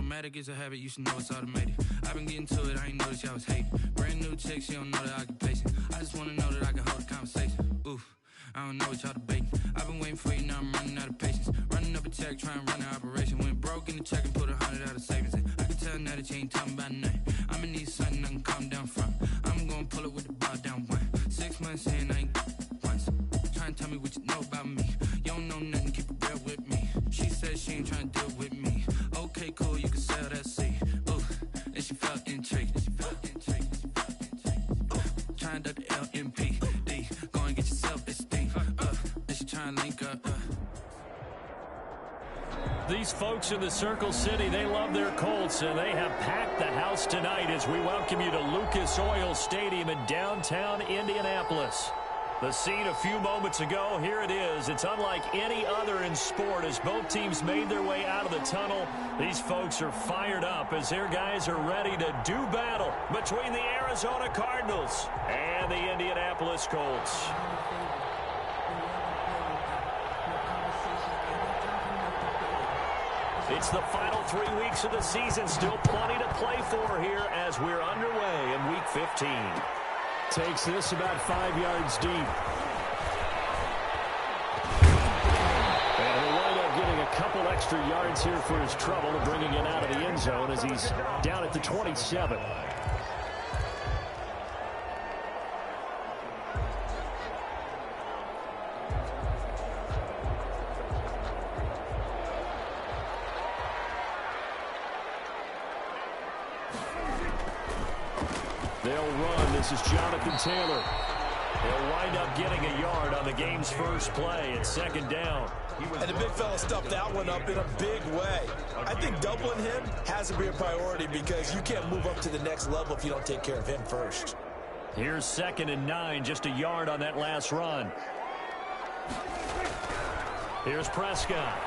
Automatic is a habit, you should know it's automated. I've been getting to it, I ain't noticed y'all was hating. Brand new chick, she don't know that I can pace it. I just wanna know that I can hold a conversation. Oof, I don't know what y'all debating. I've been waiting for you, now I'm running out of patience. Running up a check, trying to run an operation. Went broke in the check and put 100 out of savings in. I can tell now that you ain't talking about nothing. I'ma need something I can calm down from. I'm gonna pull it with the bar down one. 6 months in, I ain't once. Trying to tell me what you know about me. You don't know nothing, keep it real with me. She said she ain't trying to deal with me. Okay, cool, you can sell that seed. Ooh, and she felt intrigued. Trying to duck the LMPD. Go and get your self-esteem. And she trying to link up. These folks in the Circle City, they love their Colts, and they have packed the house tonight as we welcome you to Lucas Oil Stadium in downtown Indianapolis. The scene a few moments ago, here it is. It's unlike any other in sport as both teams made their way out of the tunnel. These folks are fired up as their guys are ready to do battle between the Arizona Cardinals and the Indianapolis Colts. It's the final 3 weeks of the season. Still plenty to play for here as we're underway in Week 15. Takes this about 5 yards deep. And he'll wind up getting a couple extra yards here for his trouble and bringing it out of the end zone as he's down at the 27. They'll run. This is Jonathan Taylor. They'll wind up getting a yard on the game's first play. It's second down. And the big fella stuffed that one up in a big way. I think doubling him has to be a priority because you can't move up to the next level if you don't take care of him first. Here's 2nd and 9, just a yard on that last run. Here's Prescott.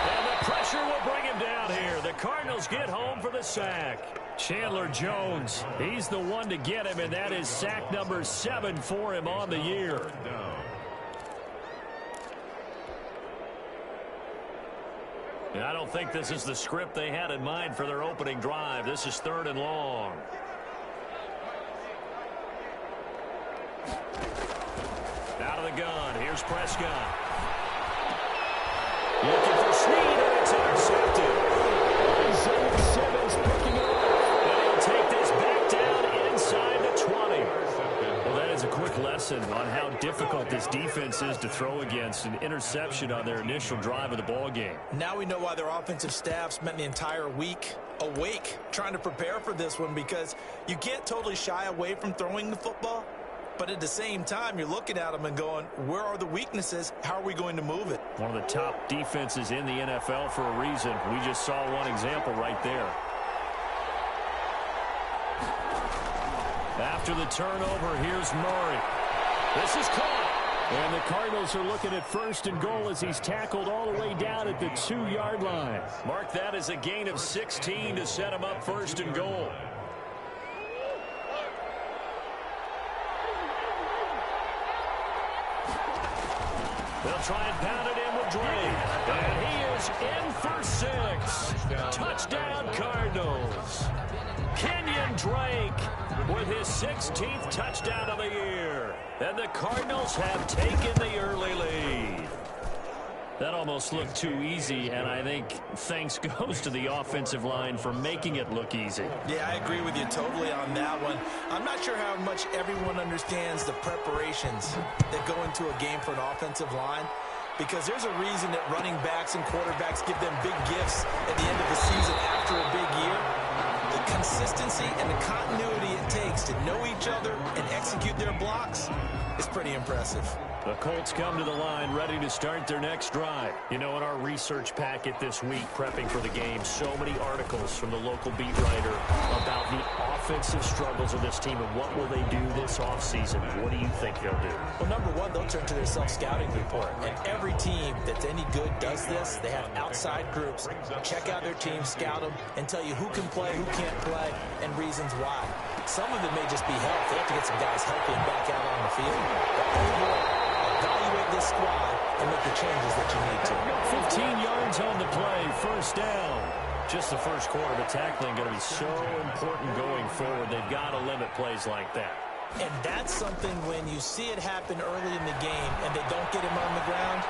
And the pressure will bring him down here. The Cardinals get home for the sack. Chandler Jones, he's the one to get him, and that is sack number 7 for him on the year. I don't think this is the script they had in mind for their opening drive. This is 3rd and long. Out of the gun, here's Prescott. Looking for Snead, and it's intercepted. Isaiah Simmons picking up. And he'll take this back down inside the 20. Well, that is a quick lesson on how difficult this defense is to throw against. An interception on their initial drive of the ball game. Now we know why their offensive staff spent the entire week awake trying to prepare for this one, because you can't totally shy away from throwing the football. But at the same time, you're looking at them and going, where are the weaknesses? How are we going to move it? One of the top defenses in the NFL for a reason. We just saw one example right there. After the turnover, here's Murray. This is caught. And the Cardinals are looking at 1st and goal as he's tackled all the way down at the 2-yard line. Mark that as a gain of 16 to set him up 1st and goal. They'll try and pound it in with Drake. And he is in for 6. Touchdown, Cardinals. Kenyon Drake with his 16th touchdown of the year. And the Cardinals have taken the early lead. That almost looked too easy, and I think thanks goes to the offensive line for making it look easy. Yeah, I agree with you totally on that one. I'm not sure how much everyone understands the preparations that go into a game for an offensive line, because there's a reason that running backs and quarterbacks give them big gifts at the end of the season after a big year. The consistency and the continuity it takes to know each other and execute their blocks is pretty impressive. The Colts come to the line ready to start their next drive. You know, in our research packet this week, prepping for the game, so many articles from the local beat writer about the offensive struggles of this team and what will they do this offseason. What do you think they'll do? Well, number one, they'll turn to their self-scouting report. And every team that's any good does this. They have outside groups. Check out their team, scout them, and tell you who can play, who can't play, and reasons why. Some of it may just be health. They have to get some guys healthy and back out on the field. But overall, evaluate this squad and make the changes that you need to. 15 yards on the play, 1st down. Just the first quarter, but tackling going to be so important going forward. They've got to limit plays like that. And that's something when you see it happen early in the game and they don't get him on the ground,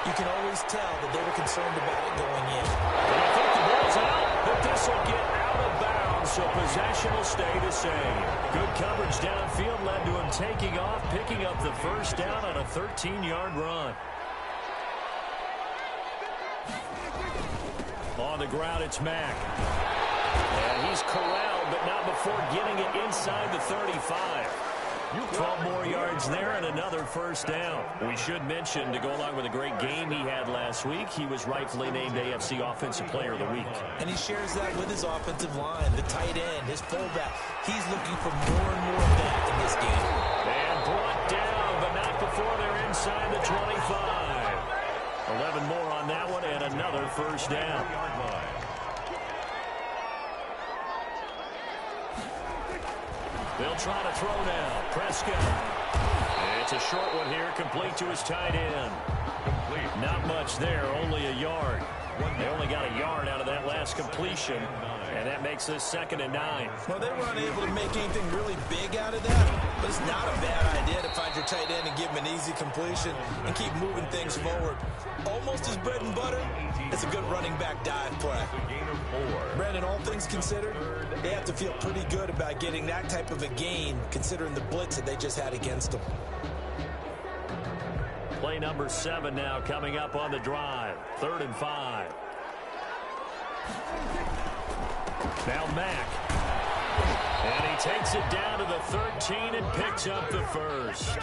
you can always tell that they were concerned about it going in. And I think the ball's out, but this will get out of bounds, so possession will stay the same. Good coverage downfield led to him taking off, picking up the first down on a 13-yard run. On the ground, it's Mack. And he's corralled, but not before getting it inside the 35. 12 more yards there and another first down. We should mention, to go along with a great game he had last week, he was rightfully named AFC Offensive Player of the Week. And he shares that with his offensive line, the tight end, his fullback. He's looking for more and more of that in this game. And brought down, but not before they're inside the 25. 11 more on that one and another first down. They'll try to throw now. Prescott. It's a short one here, complete to his tight end. Not much there, only a yard. They only got a yard out of that last completion, and that makes this 2nd and 9. Well, they were unable to make anything really big out of that, but it's not a bad idea to find your tight end and give him an easy completion and keep moving things forward. Almost his bread and butter, it's a good running back dive play. Brandon, all things considered, they have to feel pretty good about getting that type of a gain, considering the blitz that they just had against them. Play number 7 now coming up on the drive. 3rd and 5. Now Mack. And he takes it down to the 13 and picks up the first.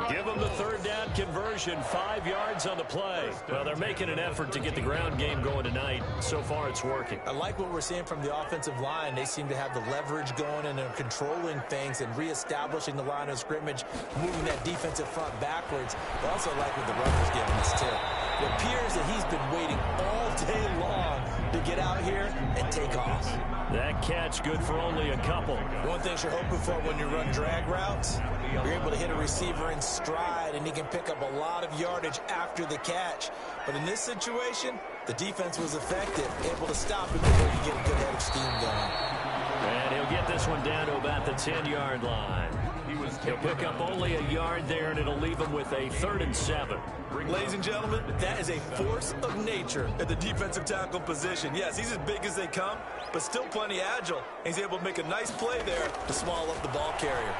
Give him the 3rd down conversion, 5 yards on the play. Well, they're making an effort to get the ground game going tonight. So far, it's working. I like what we're seeing from the offensive line. They seem to have the leverage going and they're controlling things and reestablishing the line of scrimmage, moving that defensive front backwards. But also like what the runner's giving us, too. It appears that he's been waiting all day long to get out here and take off. That catch good for only a couple. One thing you're hoping for when you run drag routes, you're able to hit a receiver in stride and he can pick up a lot of yardage after the catch. But in this situation, the defense was effective, able to stop him before you get a good head of steam going. And he'll get this one down to about the 10-yard line. He'll pick up only a yard there, and it'll leave him with a 3rd and 7. Ladies and gentlemen, that is a force of nature at the defensive tackle position. Yes, he's as big as they come, but still plenty agile. He's able to make a nice play there to swallow up the ball carrier.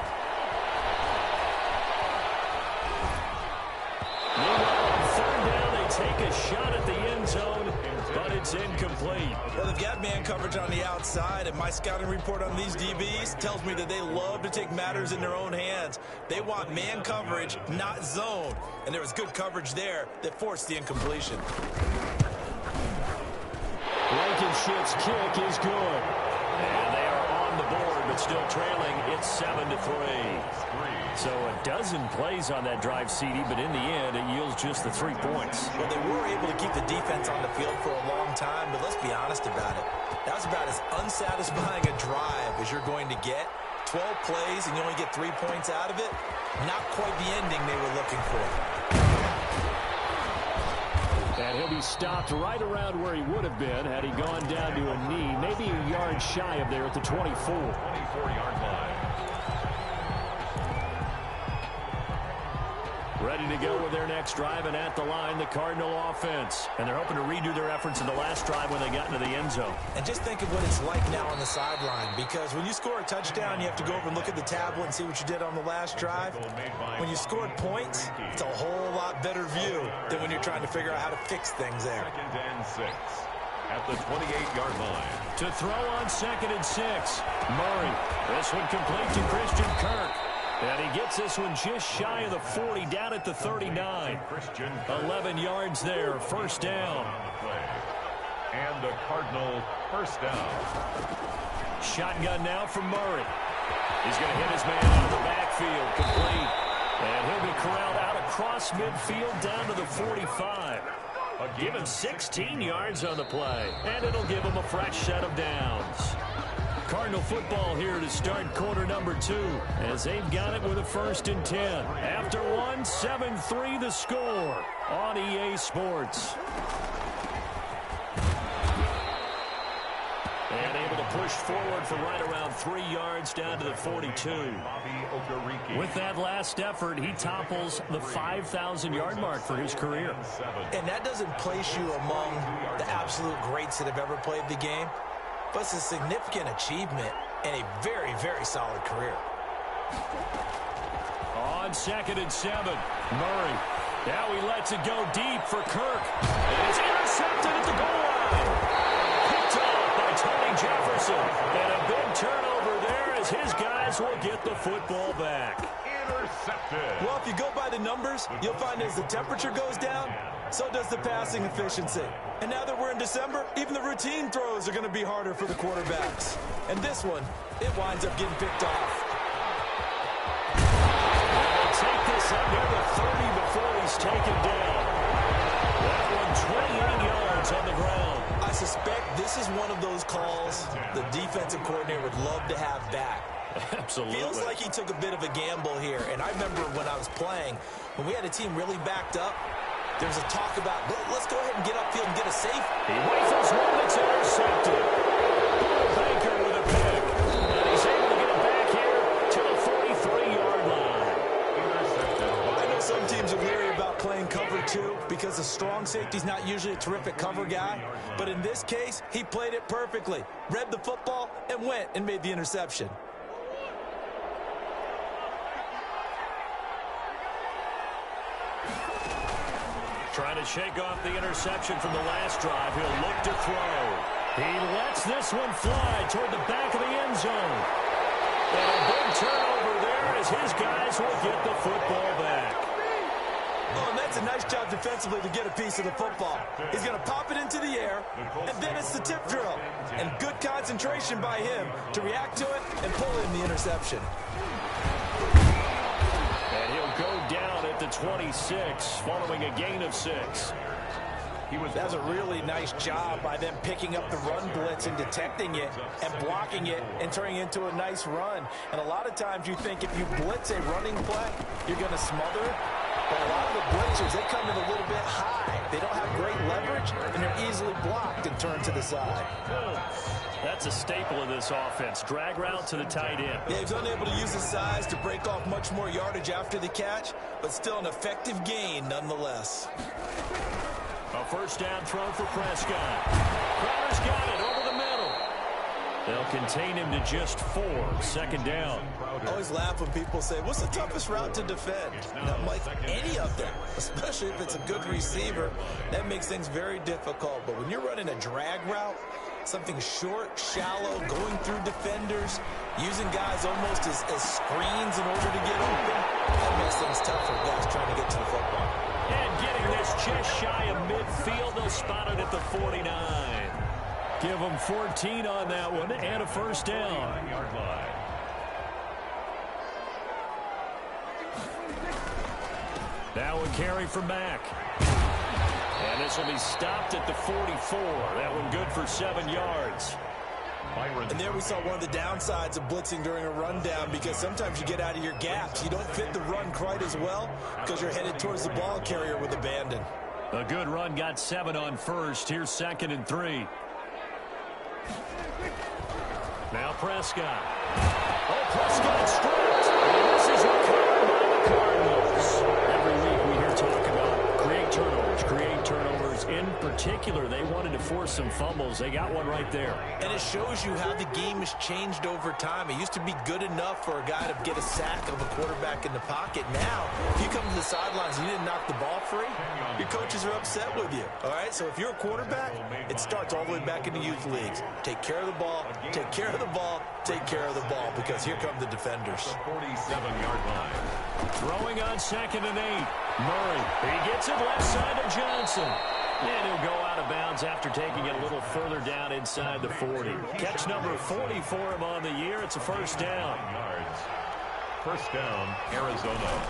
Meanwhile, on 3rd down, they take a shot at the end zone, but it's incomplete. Well, they've got man coverage on the outside, and my scouting report on these DBs tells me that they love to take matters in their own hands. They want man coverage, not zone. And there was good coverage there that forced the incompletion. Blankenship's kick is good. And they are on the board, but still trailing. It's 7-3. So a dozen plays on that drive, CD, but in the end, it yields just the 3 points. Well, they were able to keep the defense on the field for a long time, but let's be honest about it. That was about as unsatisfying a drive as you're going to get. 12 plays and you only get 3 points out of it. Not quite the ending they were looking for. And he'll be stopped right around where he would have been had he gone down to a knee, maybe a yard shy of there at the 24. 24-yard line. Ready to go with their next drive, and at the line, the Cardinal offense. And they're hoping to redo their efforts in the last drive when they got into the end zone. And just think of what it's like now on the sideline, because when you score a touchdown, you have to go over and look at the tablet and see what you did on the last drive. When you scored points, it's a whole lot better view than when you're trying to figure out how to fix things there. 2nd and 6 at the 28-yard line. To throw on 2nd and 6, Murray. This one complete to Christian Kirk. And he gets this one just shy of the 40, down at the 39. 11 yards there, first down. And the Cardinal first down. Shotgun now from Murray. He's going to hit his man out of the backfield, complete. And he'll be corralled out across midfield down to the 45. Give him 16 yards on the play, and it'll give him a fresh set of downs. Cardinal football here to start quarter number 2 as they've got it with a 1st and 10. After one, 7-3 the score on EA Sports. pushed forward for right around 3 yards down to the 42. With that last effort, he topples the 5,000-yard mark for his career. And that doesn't place you among the absolute greats that have ever played the game, but it's a significant achievement and a very, very solid career. On 2nd and 7, Murray. Now he lets it go deep for Kirk. And it's intercepted at the goal line. Picked off by Tony Jefferson. And a big turnover there as his guys will get the football back. Intercepted. Well, if you go by the numbers, you'll find as the temperature goes down, so does the passing efficiency. And now that we're in December, even the routine throws are going to be harder for the quarterbacks. And this one, it winds up getting picked off. Take this up near the 30 before he's taken down. That one 28 yards on the ground. I suspect this is one of those calls the defensive coordinator would love to have back. Absolutely. Feels like he took a bit of a gamble here. And I remember when I was playing, when we had a team really backed up, there's a talk about, let's go ahead and get upfield and get a safe. He rifles one that's intercepted. Baker with a pick. And he's able to get it back here to the 43-yard line. I know some teams are leery about playing cover 2 because a strong safety's not usually a terrific cover guy. But in this case, he played it perfectly. Read the football and went and made the interception. Trying to shake off the interception from the last drive. He'll look to throw. He lets this one fly toward the back of the end zone. And a big turnover there as his guys will get the football back. Oh, and that's a nice job defensively to get a piece of the football. He's going to pop it into the air, and then it's the tip drill. And good concentration by him to react to it and pull in the interception. And he'll go down at the 26 following a gain of 6. That's a really nice job by them picking up the run blitz and detecting it and blocking it and turning it into a nice run. And a lot of times you think if you blitz a running play, you're going to smother it. But a lot of the blitzers, they come in a little bit high. They don't have great leverage, and they're easily blocked and turned to the side. That's a staple of this offense. Drag route to the tight end. Yeah, he's unable to use his size to break off much more yardage after the catch, but still an effective gain nonetheless. A first down throw for Prescott. Crowder's got it over the middle. They'll contain him to just 4. Second down. I always laugh when people say, what's the toughest route to defend? And I'm like, any of them, especially if it's a good receiver. That makes things very difficult. But when you're running a drag route, something short, shallow, going through defenders, using guys almost as screens in order to get open, that makes things tough for guys trying to get to the football. And getting this just shy of midfield, they'll spot it at the 49. Give them 14 on that one and a first down. Now a carry for Mack. And this will be stopped at the 44. That one good for 7 yards. And there we saw one of the downsides of blitzing during a rundown, because sometimes you get out of your gaps. You don't fit the run quite as well because you're headed towards the ball carrier with abandon. A good run got 7 on first. Here's 2nd and 3. Now Prescott. Oh, Prescott stripped. And this is recovered by the Cardinals. Every week we hear talk about create turnovers. In particular, they wanted to force some fumbles. They got one right there. And it shows you how the game has changed over time. It used to be good enough for a guy to get a sack of a quarterback in the pocket. Now, if you come to the sidelines and you didn't knock the ball free, your coaches are upset with you. All right, so if you're a quarterback, it starts all the way back in the youth leagues. Take care of the ball, take care of the ball, take care of the ball, because here come the defenders. 47-yard line. Throwing on 2nd and 8. Murray, he gets it left side to Johnson. And he'll go out of bounds after taking it a little further down inside the 40. Catch number 40 for him on the year. It's a first down. First down, Arizona.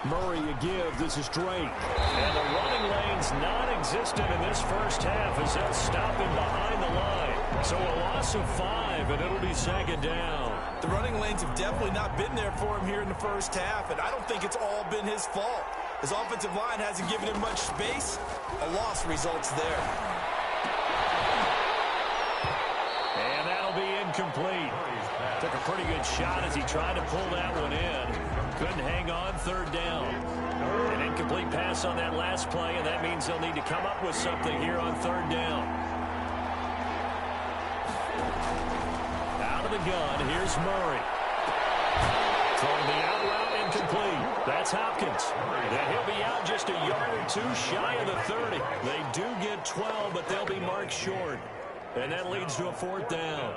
Murray a give. This is Drake. And the running lane's non-existent in this first half as they'll stop him behind the line. So a loss of 5, and it'll be 2nd down. The running lanes have definitely not been there for him here in the first half, and I don't think it's all been his fault. His offensive line hasn't given him much space. A loss results there. And that'll be incomplete. Took a pretty good shot as he tried to pull that one in. Couldn't hang on, third down. An incomplete pass on that last play, and that means they'll need to come up with something here on third down. Out of the gun, here's Murray. Throwing the out route, incomplete. That's Hopkins. And he'll be out just a yard or two shy of the 30. They do get 12, but they'll be marked short. And that leads to a fourth down.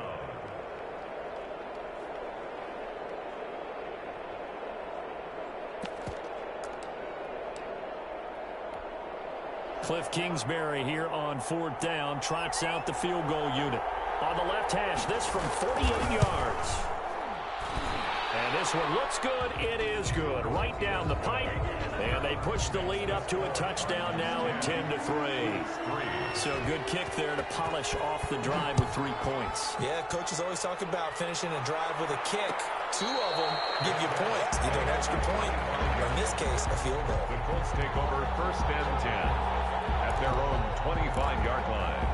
Cliff Kingsbury here on fourth down trots out the field goal unit. On the left hash, this from 48 yards. And this one looks good. It is good. Right down the pipe. And they push the lead up to a touchdown now at 10-3. So good kick there to polish off the drive with 3 points. Yeah, coaches always talk about finishing a drive with a kick. 2 of them give you points, either an extra point or, in this case, a field goal. The Colts take over first and 10 at their own 25-yard line.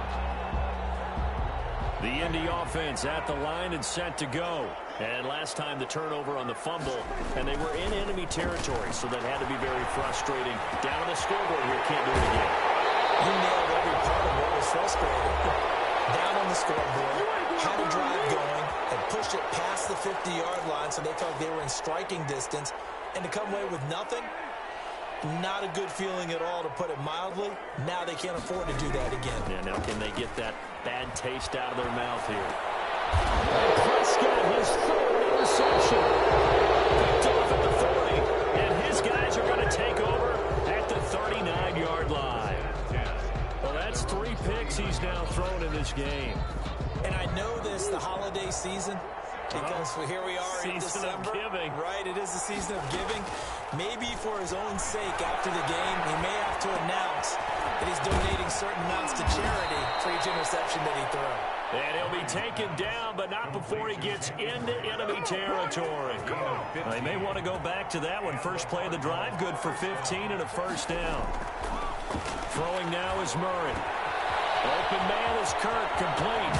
The Indy offense at the line and set to go. And last time the turnover on the fumble, and they were in enemy territory, so that had to be very frustrating. Down on the scoreboard here, can't do it again. You nailed every part of what was frustrating. Down on the scoreboard, had a drive going, and pushed it past the 50-yard line, so they felt they were in striking distance. And to come away with nothing, not a good feeling at all, to put it mildly. Now they can't afford to do that again. Yeah, now can they get that bad taste out of their mouth here? Prescott, his third interception. Picked off at the 40, and his guys are going to take over at the 39-yard line. Well, that's 3 picks he's now thrown in this game. And I know this, the holiday season, because here we are in December. Season of giving. Right, it is the season of giving. Maybe for his own sake after the game, he may have to announce that he's donating certain amounts to charity for each interception that he throws. And he'll be taken down, but not before he gets into enemy territory. They may want to go back to that one. First play of the drive, good for 15 and a first down. Throwing now is Murray. Open man is Kirk, complete.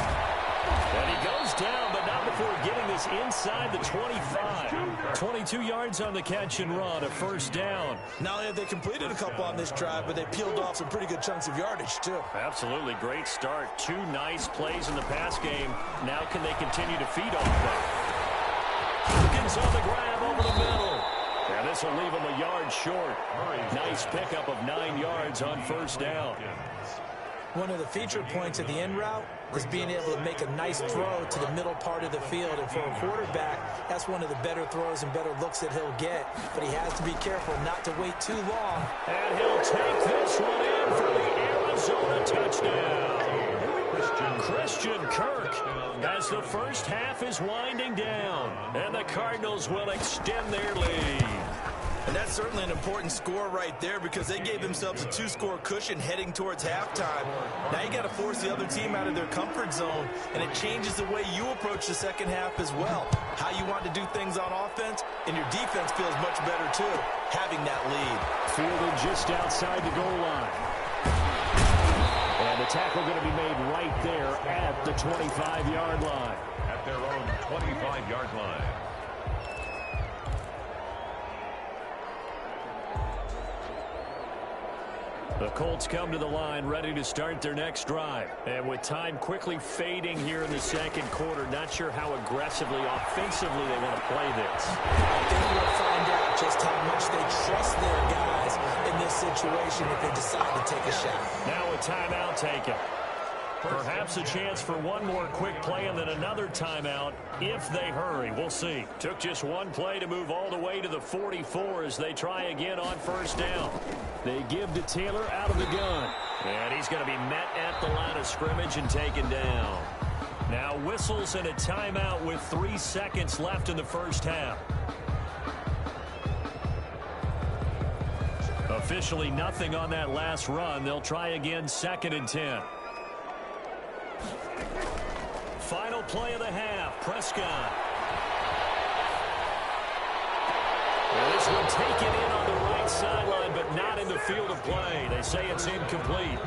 And he goes down, but not before getting this inside the 25. 22 yards on the catch and run, a first down. Not only have they completed a couple on this drive, but they peeled off some pretty good chunks of yardage, too. Absolutely, great start. 2 nice plays in the pass game. Now can they continue to feed off that? Hopkins on the grab over the middle. And this will leave him a yard short. Nice pickup of 9 yards on first down. One of the feature points of the in route is being able to make a nice throw to the middle part of the field. And for a quarterback, that's one of the better throws and better looks that he'll get. But he has to be careful not to wait too long. And he'll take this one in for the Arizona touchdown. Christian Kirk, as the first half is winding down. And the Cardinals will extend their lead. And that's certainly an important score right there, because they gave themselves a 2-score cushion heading towards halftime. Now you got to force the other team out of their comfort zone, and it changes the way you approach the second half as well. How you want to do things on offense, and your defense feels much better too, having that lead. Fielded just outside the goal line. And the tackle going to be made right there at the 25-yard line. At their own 25-yard line. The Colts come to the line ready to start their next drive. And with time quickly fading here in the second quarter, not sure how aggressively, offensively they want to play this. They will find out just how much they trust their guys in this situation if they decide to take a shot. Now a timeout taken. Perhaps a chance for one more quick play and then another timeout if they hurry. We'll see. Took just one play to move all the way to the 44 as they try again on first down. They give to Taylor out of the gun. And he's going to be met at the line of scrimmage and taken down. Now whistles and a timeout with 3 seconds left in the first half. Officially nothing on that last run. They'll try again, 2nd and 10. Final play of the half, Prescott. And this one taken in on the right sideline, but not in the field of play. They say it's incomplete.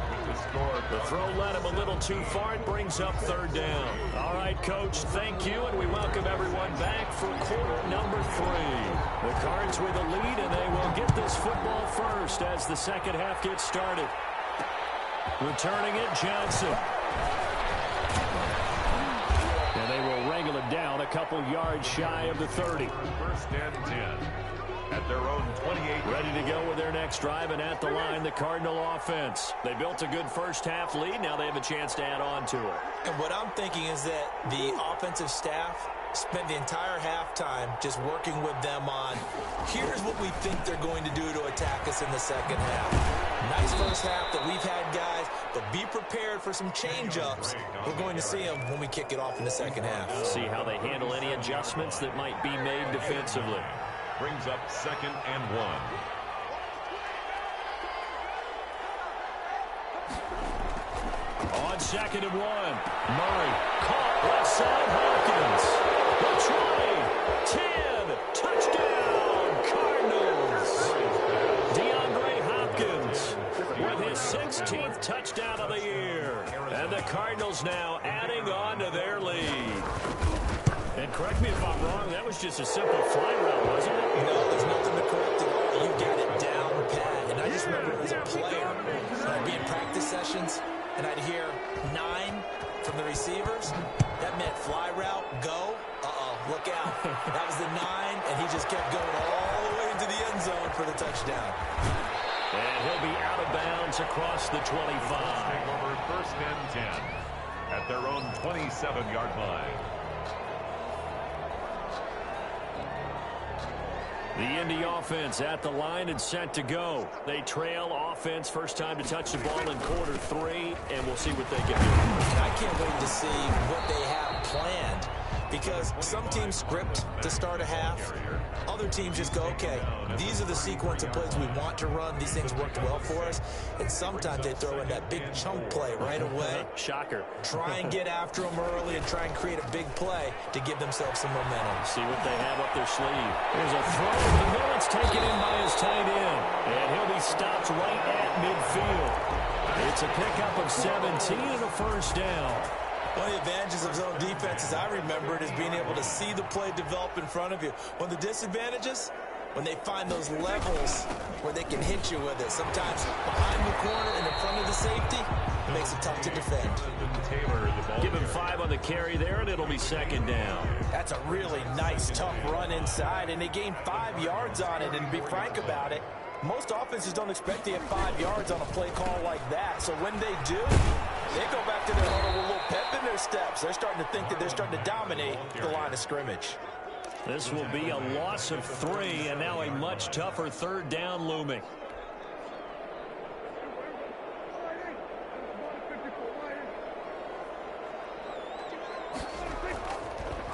The throw led him a little too far. It brings up third down. All right, Coach, thank you, and we welcome everyone back for quarter number 3. The Cards with a lead, and they will get this football first as the second half gets started. Returning it, Johnson. And they will wrangle it down a couple yards shy of the 30. First and 10 at their own 28. Ready to go with their next drive, and at the line, the Cardinal offense. They built a good first-half lead. Now they have a chance to add on to it. And what I'm thinking is that the offensive staff spent the entire halftime just working with them on, here's what we think they're going to do to attack us in the second half. Nice first half that we've had, guys, but be prepared for some change-ups. We're going to see them when we kick it off in the second half. See how they handle any adjustments that might be made defensively. Brings up 2nd and 1. On 2nd and 1, Murray caught left side, Hopkins. The 20, touchdown, Cardinals. DeAndre Hopkins with his 16th touchdown of the year. And the Cardinals now adding on to their lead. And correct me if I'm wrong, that was just a simple fly route, wasn't it? No, there's nothing to correct at all. You got it down pat. And I just remember as a player, I'd be in practice sessions, and I'd hear 9 from the receivers. That meant fly route, go. Look out. That was the 9, and he just kept going all the way into the end zone for the touchdown. And he'll be out of bounds across the 25. Take over 1st and 10 at their own 27-yard line. The Indy offense at the line and set to go. They trail offense, first time to touch the ball in quarter 3, and we'll see what they can do. I can't wait to see what they have planned, because some teams script to start a half. Other teams just go, okay, these are the sequence of plays we want to run. These things worked well for us. And sometimes they throw in that big chunk play right away. Shocker. Try and get after them early and try and create a big play to give themselves some momentum. See what they have up their sleeve. There's a throw in the middle. It's taken in by his tight end. And he'll be stopped right at midfield. It's a pickup of 17 and a first down. One of the advantages of zone defense, as I remember it, is being able to see the play develop in front of you. One of the disadvantages, when they find those levels where they can hit you with it. Sometimes behind the corner and in front of the safety, it makes it tough to defend. Give him 5 on the carry there, and it'll be second down. That's a really nice, tough run inside, and they gained 5 yards on it. And to be frank about it, most offenses don't expect to get 5 yards on a play call like that. So when they do, they go back to their huddle with a little pep in their steps. They're starting to think that they're starting to dominate the line of scrimmage. This will be a loss of 3, and now a much tougher third down looming.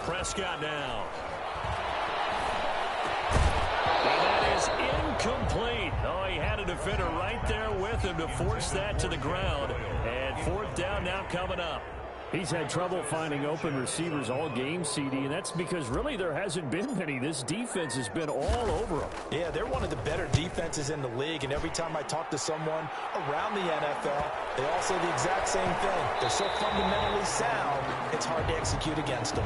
Prescott now. And that is incomplete. Oh, he had a defender right there with him to force that to the ground. And fourth down now coming up. He's had trouble finding open receivers all game, CD, and that's because really there hasn't been many. This defense has been all over them. Yeah, they're one of the better defenses in the league, and every time I talk to someone around the NFL, they all say the exact same thing. They're so fundamentally sound, it's hard to execute against them.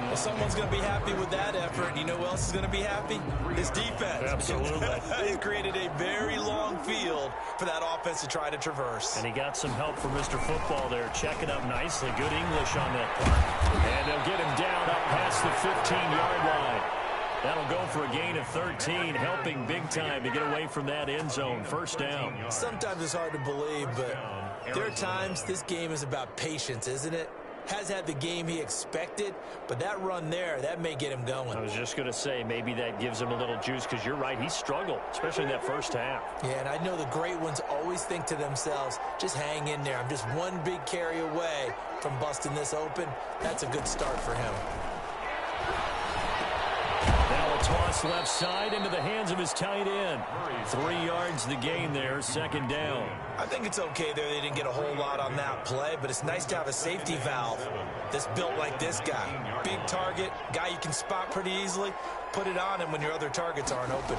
Well, someone's going to be happy with that effort. You know who else is going to be happy? This defense. Absolutely. He's created a very long field for that offense to try to traverse. And he got some help from Mr. Football there, checking up nicely. Good English on that part. And they'll get him down up past the 15-yard line. That'll go for a gain of 13, helping big time to get away from that end zone. First down. Sometimes it's hard to believe, but there are times this game is about patience, isn't it? Has had the game he expected, but that run there, that may get him going. I was just going to say, maybe that gives him a little juice, because you're right, he struggled, especially in that first half. Yeah, and I know the great ones always think to themselves, just hang in there. I'm just one big carry away from busting this open. That's a good start for him. Now a toss left side into the hands of his tight end. 3 yards the gain there, second down. I think it's okay there. They didn't get a whole lot on that play, but it's nice to have a safety valve that's built like this guy. Big target, guy you can spot pretty easily. Put it on him when your other targets aren't open.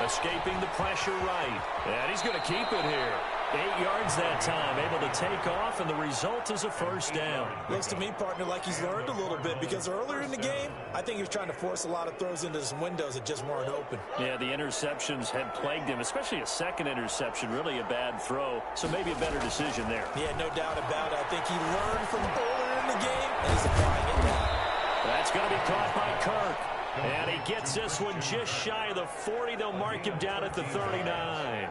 Escaping the pressure right. And he's going to keep it here. 8 yards that time, able to take off, and the result is a first down. Looks to me, partner, like he's learned a little bit, because earlier in the game, I think he was trying to force a lot of throws into some windows that just weren't open. Yeah, the interceptions had plagued him, especially a second interception, really a bad throw, so maybe a better decision there. Yeah, no doubt about it. I think he learned from earlier in the game, and he's applying it now. That's going to be caught by Kirk. And he gets this one just shy of the 40. They'll mark him down at the 39.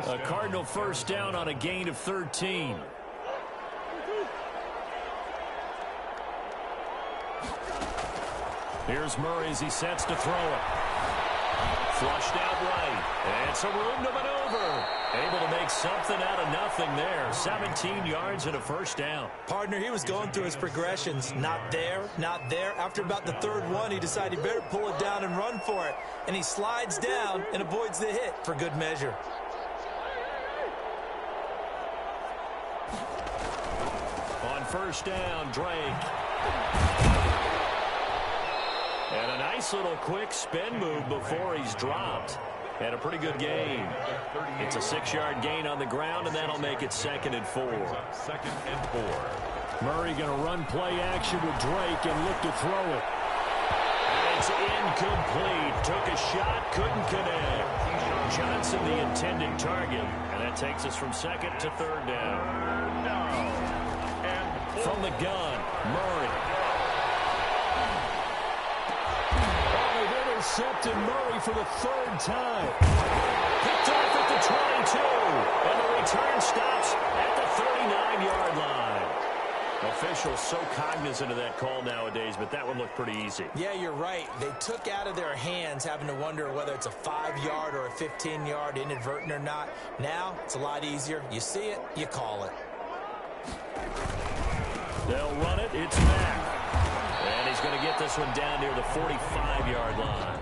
A Cardinal first down on a gain of 13. Here's Murray as he sets to throw it. Flushed out right. And some room to maneuver. Able to make something out of nothing there. 17 yards and a first down. Partner, he was going through his progressions. Not there, not there. After about the third one, he decided he better pull it down and run for it. And he slides down and avoids the hit for good measure. On first down, Drake. And a nice little quick spin move before he's dropped. And a pretty good gain. It's a 6-yard gain on the ground, and that'll make it 2nd and 4. 2nd and 4. Murray going to run play action with Drake and look to throw it. And it's incomplete. Took a shot, couldn't connect. Johnson the intended target. And that takes us from 2nd to 3rd down. From the gun, Murray. Intercepted Murray for the 3rd time. Picked off at the 22. And the return stops at the 39-yard line. Officials so cognizant of that call nowadays, but that one looked pretty easy. Yeah, you're right. They took out of their hands having to wonder whether it's a 5-yard or a 15-yard inadvertent or not. Now, it's a lot easier. You see it, you call it. They'll run it. It's Mack. And he's going to get this one down near the 45-yard line.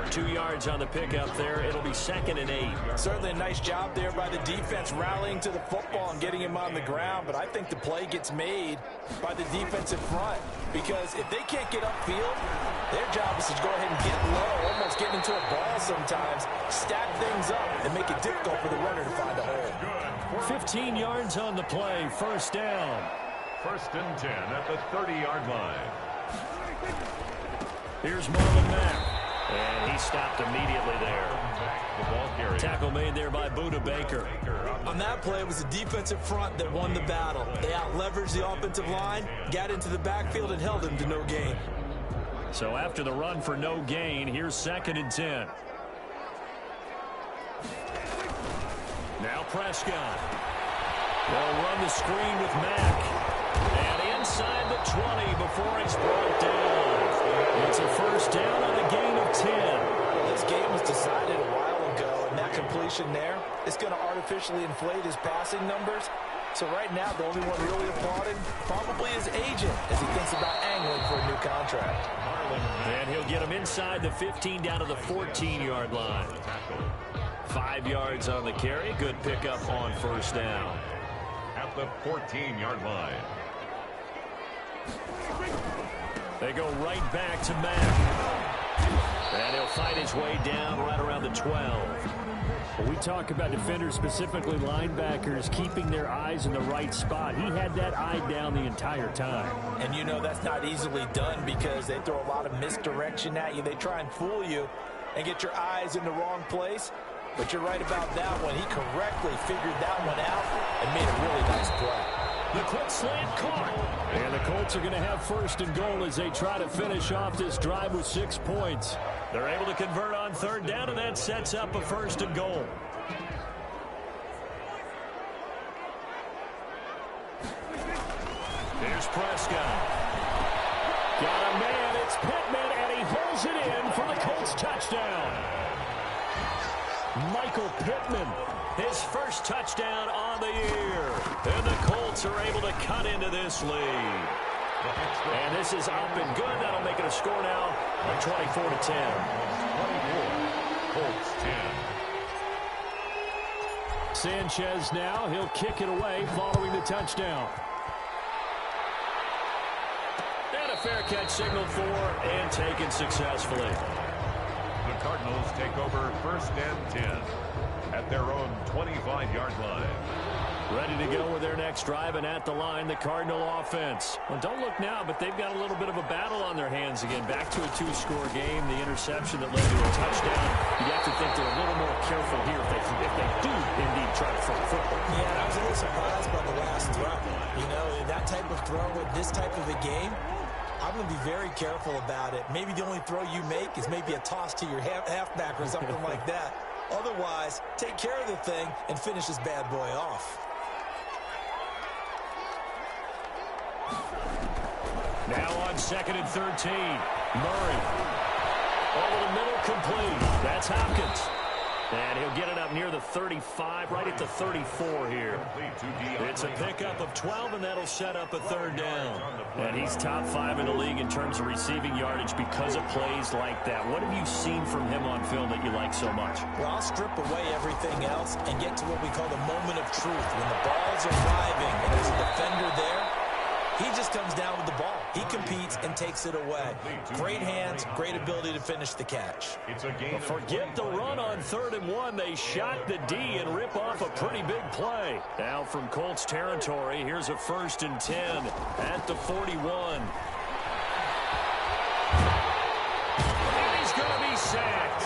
2 yards on the pickup there. It'll be 2nd and 8. Certainly a nice job there by the defense rallying to the football and getting him on the ground. But I think the play gets made by the defensive front. Because if they can't get upfield, their job is to go ahead and get low, almost get into a ball sometimes, stack things up, and make it difficult for the runner to find a hole. 15 yards on the play. First down. 1st and 10 at the 30-yard line. Here's Marlon Mack. And he stopped immediately there. The ball carrier. Tackle made there by Buda Baker. On that play, it was the defensive front that won the battle. They out-leveraged the offensive line, got into the backfield, and held him to no gain. So after the run for no gain, here's 2nd and 10. Now Prescott. They'll run the screen with Mack. And inside the 20 before he's brought down. It's a first down on a gain of 10. Well, this game was decided a while ago, and that completion there is going to artificially inflate his passing numbers. So right now, the only one really applauding probably his agent as he thinks about angling for a new contract. And he'll get him inside the 15 down to the 14-yard line. 5 yards on the carry. Good pickup on first down. At the 14-yard line. They go right back to Mack. And he'll fight his way down right around the 12. Well, we talk about defenders, specifically linebackers, keeping their eyes in the right spot. He had that eye down the entire time. And you know that's not easily done because they throw a lot of misdirection at you. They try and fool you and get your eyes in the wrong place. But you're right about that one. He correctly figured that one out and made a really nice play. The quick slant caught. And the Colts are going to have 1st and goal as they try to finish off this drive with 6 points. They're able to convert on 3rd down, and that sets up a 1st and goal. Here's Prescott. Got a man. It's Pittman, and he holds it in for the Colts touchdown. Michael Pittman, his first touchdown on the year. And the Colts are able to cut into this lead. And this is up and good. That'll make it a score now of 24-10. 24. Colts 10. Sanchez now. He'll kick it away following the touchdown. And a fair catch signaled for and taken successfully. The Cardinals take over 1st and 10 at their own 25-yard line. Ready to go with their next drive, and at the line, the Cardinal offense. Well, don't look now, but they've got a little bit of a battle on their hands again. Back to a 2-score game, the interception that led to a touchdown. You have to think they're a little more careful here if they do indeed try to throw the football. Yeah, I was a little surprised by the last throw. You know, that type of throw with this type of a game, I'm going to be very careful about it. Maybe the only throw you make is maybe a toss to your halfback or something like that. Otherwise, take care of the thing and finish this bad boy off. Now on 2nd and 13, Murray. Over the middle, complete. That's Hopkins. And he'll get it up near the 35, right at the 34 here. It's a pickup of 12, and that'll set up a 3rd down. And he's top 5 in the league in terms of receiving yardage because of plays like that. What have you seen from him on film that you like so much? Well, I'll strip away everything else and get to what we call the moment of truth. When the ball's arriving and there's a defender there, he just comes down with the ball. He competes and takes it away. Great hands, great ability to finish the catch. Well, forget the run on 3rd and 1. They shot the D and rip off a pretty big play. Now from Colts territory, here's a 1st and 10 at the 41. And he's going to be sacked.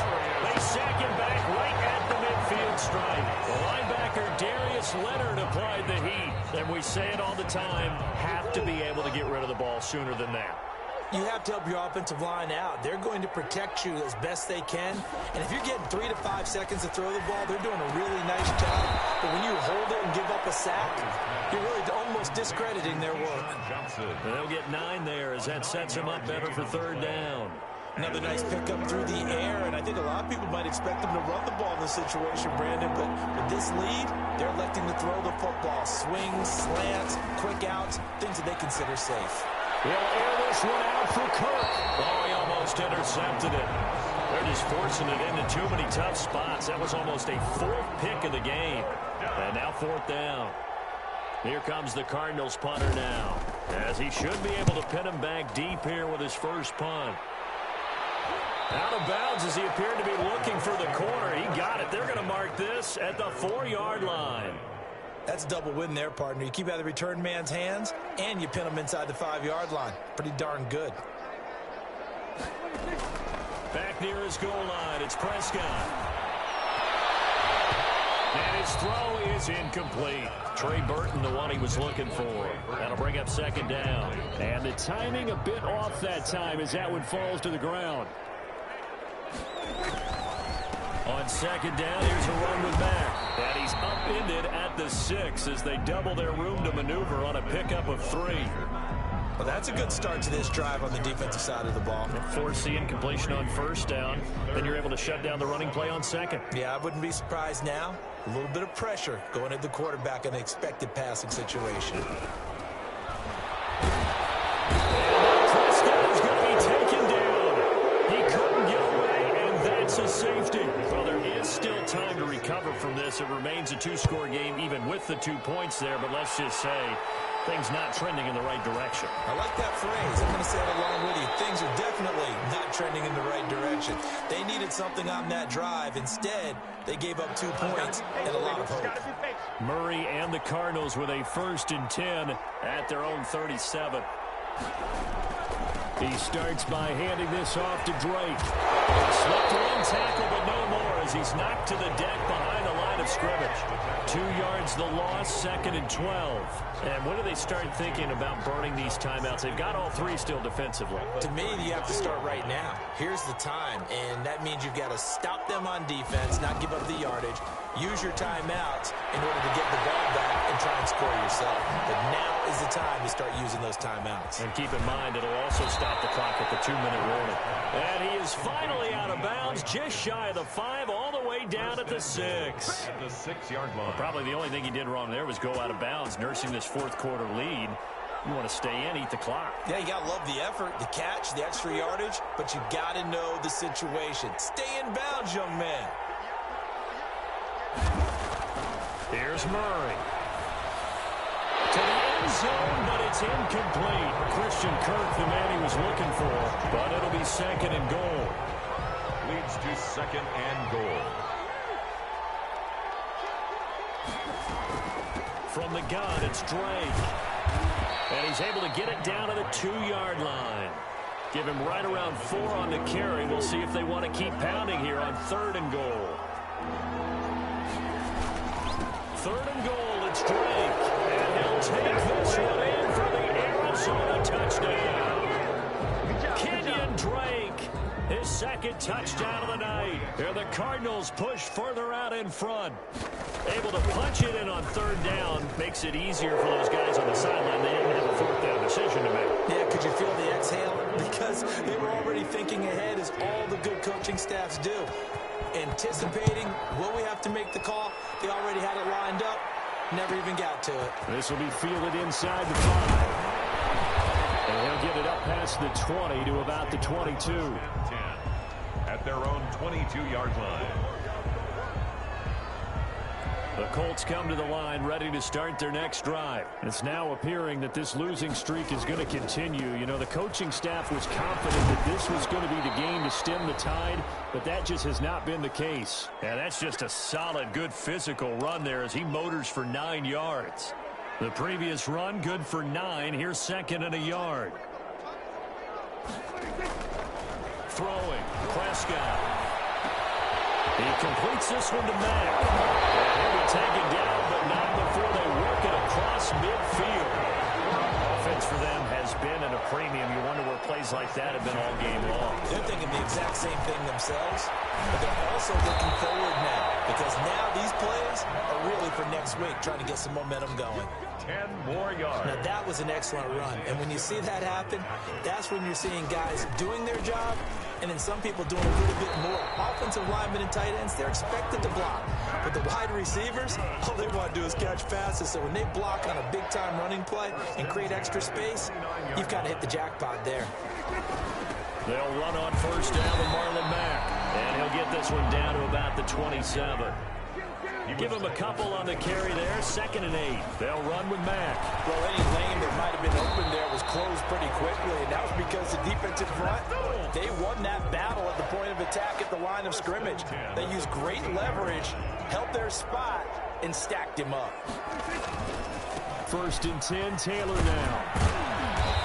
They sack him back right at the midfield stripe. The linebacker Darius Leonard applied the heat. And we say it all the time, have to be able to get rid of the ball sooner than that. You have to help your offensive line out. They're going to protect you as best they can. And if you're getting 3 to 5 seconds to throw the ball, they're doing a really nice job. But when you hold it and give up a sack, you're really almost discrediting their work. They'll get 9 there as that sets them up better for 3rd down. Another nice pickup through the air, and I think a lot of people might expect them to run the ball in this situation, Brandon, but with this lead, they're electing to throw the football. Swings, slants, quick outs, things that they consider safe. He'll air this one out for Kirk. Oh, he almost intercepted it. They're just forcing it into too many tough spots. That was almost a 4th pick of the game. And now 4th down. Here comes the Cardinals punter now, as he should be able to pin him back deep here with his first punt. Out of bounds as he appeared to be looking for the corner. He got it. They're going to mark this at the 4-yard line. That's a double win there, partner. You keep out of the return man's hands, and you pin him inside the 5-yard line. Pretty darn good. Back near his goal line, it's Prescott. And his throw is incomplete. Trey Burton, the one he was looking for. That'll bring up 2nd down. And the timing a bit off that time as that one falls to the ground. On 2nd down, here's a run with Mack. And he's upended at the 6 as they double their room to maneuver on a pickup of 3. Well, that's a good start to this drive on the defensive side of the ball. Force the incompletion on 1st down. Then you're able to shut down the running play on 2nd. Yeah, I wouldn't be surprised now. A little bit of pressure going at the quarterback in an expected passing situation. Prescott is going to be taken down. He couldn't get away, and that's a safety. Well, there is still time to recover from this. It remains a 2-score game even with the 2 points there, but let's just say things not trending in the right direction. I like that phrase. I'm going to say it along with you. Things are definitely not trending in the right direction. They needed something on that drive. Instead, they gave up 2 points and a lot of hope. Murray and the Cardinals with a 1st and 10 at their own 37. He starts by handing this off to Drake. Slipped 1 tackle, but no more as he's knocked to the deck behind the line of scrimmage. 2 yards the loss, 2nd and 12. And when do they start thinking about burning these timeouts? They've got all 3 still defensively. To me, you have to start right now. Here's the time, and that means you've got to stop them on defense, not give up the yardage, use your timeouts in order to get the ball back and try and score yourself. But now is the time to start using those timeouts. And keep in mind, it'll also stop the clock at the 2-minute warning. And he is finally out of bounds, just shy of the 5, all the way down at the 6. At the 6-yard line. Well, probably the only thing he did wrong there was go out of bounds, nursing this 4th quarter lead. You want to stay in, eat the clock. Yeah, you got to love the effort, the catch, the extra yardage, but you got to know the situation. Stay in bounds, young man. Here's Murray. To the end zone, but it's incomplete. Christian Kirk, the man he was looking for, but it'll be second and goal. Leads to second and goal. From the gun, it's Drake. And he's able to get it down to the 2-yard line. Give him right around 4 on the carry. We'll see if they want to keep pounding here on 3rd and goal. 3rd and goal, it's Drake. And he'll take this one in for the Arizona touchdown. Kenyon Drake, his 2nd touchdown of the night. And the Cardinals push further out in front. Able to punch it in on 3rd down. Makes it easier for those guys on the sideline. They didn't have a 4th down decision to make. Yeah, could you feel the exhale? Because they were already thinking ahead, as all the good coaching staffs do. Anticipating, will we have to make the call? They already had it lined up. Never even got to it. This will be fielded inside the 5. And he'll get it up past the 20 to about the 22. 10 at their own 22-yard line. The Colts come to the line ready to start their next drive. It's now appearing that this losing streak is going to continue. You know, the coaching staff was confident that this was going to be the game to stem the tide, but that just has not been the case. And that's just a solid, good physical run there as he motors for 9 yards. The previous run, good for 9. Here's 2nd and a yard. Throwing, Prescott. He completes this one to Mack. And he'll be taken down, but not before they work it across midfield. Offense for them has been at a premium. You wonder where plays like that have been all game long. They're thinking the exact same thing themselves, but they're also looking forward now, because now these plays are really for next week, trying to get some momentum going. 10 more yards. Now, that was an excellent run, and when you see that happen, that's when you're seeing guys doing their job, and then some people doing a little bit more. Offensive linemen and tight ends, they're expected to block. But the wide receivers, all they want to do is catch passes. So when they block on a big-time running play and create extra space, you've got to hit the jackpot there. They'll run on 1st down with Marlon Mack. And he'll get this one down to about the 27. Give him a couple on the carry there. 2nd and 8. They'll run with Mack. Well, any lane that might have been open there was closed pretty quickly, and that was because the defensive front, they won that battle at the point of attack at the line of scrimmage. They used great leverage, held their spot, and stacked him up. 1st and 10, Taylor now.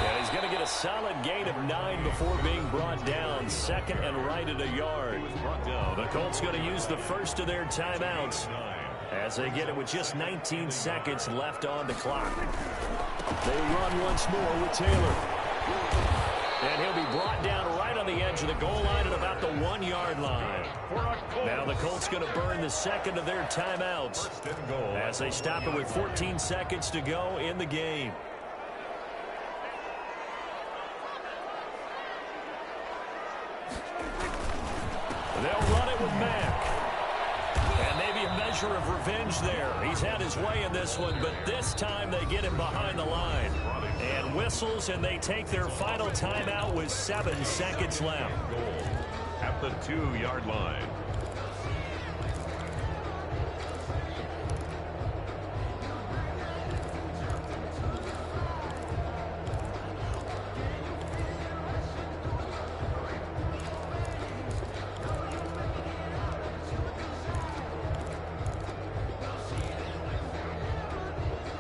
And he's going to get a solid gain of 9 before being brought down. 2nd and right at a yard. The Colts going to use the first of their timeouts as they get it with just 19 seconds left on the clock. They run once more with Taylor. And he'll be brought down right on the edge of the goal line at about the 1-yard line. Now the Colts going to burn the 2nd of their timeouts as they stop it with 14 seconds to go in the game. They'll run it with Mack. And maybe a measure of revenge there. He's had his way in this one, but this time they get him behind the line. And whistles, and they take their final timeout with 7 seconds left. At the 2-yard line.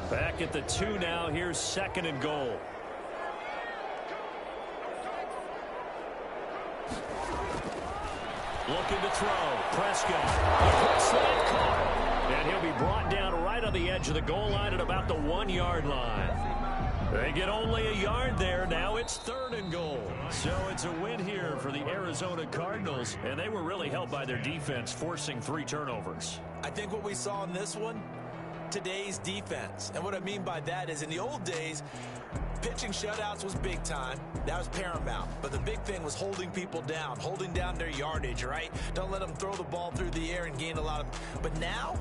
Back at the 2 now. Here's 2nd and goal. Looking to throw. Prescott. A quick slant caught. And he'll be brought down right on the edge of the goal line at about the 1-yard line. They get only a yard there. Now it's 3rd and goal. So it's a win here for the Arizona Cardinals. And they were really helped by their defense, forcing 3 turnovers. I think what we saw in this one, today's defense. And what I mean by that is, in the old days, pitching shutouts was big time. That was paramount. But the big thing was holding people down, holding down their yardage, right? Don't let them throw the ball through the air and gain a lot of... But now,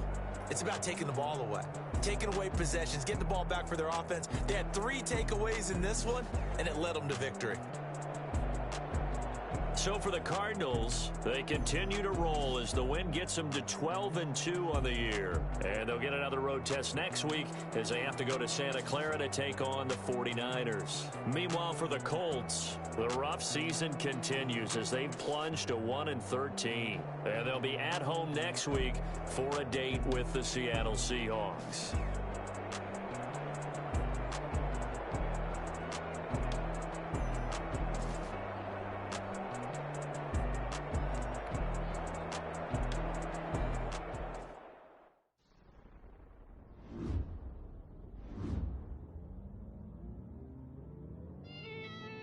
It's about taking the ball away, taking away possessions, getting the ball back for their offense. They had 3 takeaways in this one, and it led them to victory. So for the Cardinals, they continue to roll as the win gets them to 12-2 on the year. And they'll get another road test next week as they have to go to Santa Clara to take on the 49ers. Meanwhile, for the Colts, the rough season continues as they've plunged to 1-13. And they'll be at home next week for a date with the Seattle Seahawks.